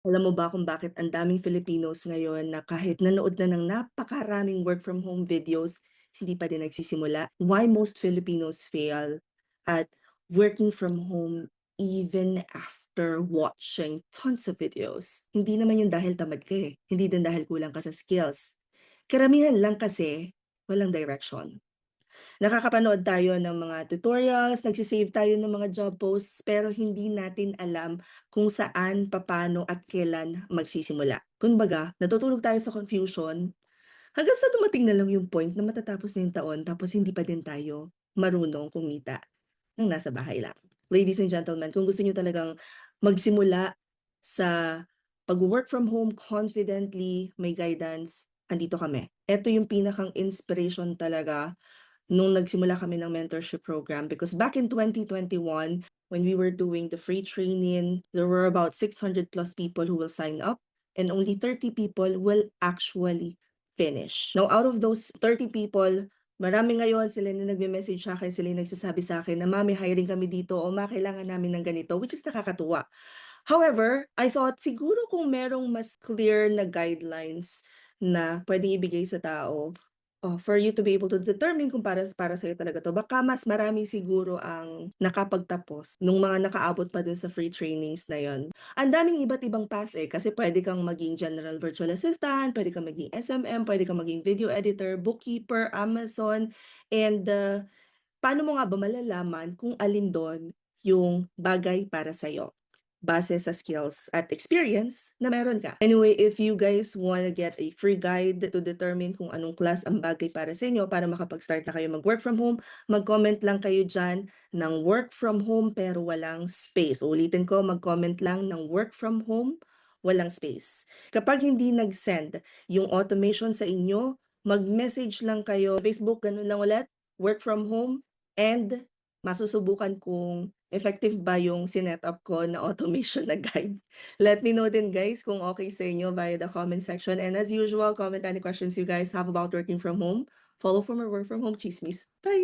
Alam mo ba kung bakit ang daming Filipinos ngayon na kahit nanood na ng napakaraming work from home videos, hindi pa din nagsisimula? Why most Filipinos fail at working from home even after watching tons of videos? Hindi naman yun dahil tamad ka eh. Hindi din dahil kulang ka sa skills. Karamihan lang kasi walang direction. Nakakapanood tayo ng mga tutorials, nagse-save tayo ng mga job posts, pero hindi natin alam kung saan, papaano at kailan magsisimula. Kumbaga, natutulog tayo sa confusion hanggang sa dumating na lang yung point na matatapos na yung taon tapos hindi pa din tayo marunong kumita ng nasa bahay lang. Ladies and gentlemen, kung gusto niyo talagang magsimula sa pag-work from home confidently, may guidance, andito kami. Ito yung pinakang inspiration talaga nung nagsimula kami ng mentorship program because back in 2021, when we were doing the free training, there were about 600 plus people who will sign up and only 30 people will actually finish. Now, out of those 30 people, marami ngayon sila na nagme-message sa akin, sila yung nagsasabi sa akin na, "Mami, hiring kami dito," o, "Ma, kailangan namin ng ganito," which is nakakatuwa. However, I thought siguro kung merong mas clear na guidelines na puwedeng ibigay sa tao, for you to be able to determine kung para sa'yo talaga 'to, baka mas marami siguro ang nakapagtapos nung mga nakaabot pa dun sa free trainings na yun. Ang daming iba't ibang path, eh, kasi puwede kang maging general virtual assistant, puwede kang maging SMM, puwede kang maging video editor, bookkeeper, Amazon, and, paano mo nga ba malalaman kung alin dun yung bagay para sa'yo? Base sa skills at experience na meron ka. Anyway, if you guys wanna get a free guide to determine kung anong class ang bagay para sa inyo para makapag-start na kayo mag-work from home, mag-comment lang kayo diyan ng work from home pero walang space. Uulitin ko, mag-comment lang ng work from home, walang space. Kapag hindi nag-send yung automation sa inyo, mag-message lang kayo, Facebook, ganun lang ulit, work from home, and masusubukan kung effective ba yung sinet-up ko na automation na guide? Let me know din guys kung okay sa inyo via the comment section. And as usual, comment any questions you guys have about working from home. Follow for more work from home chismis. Bye!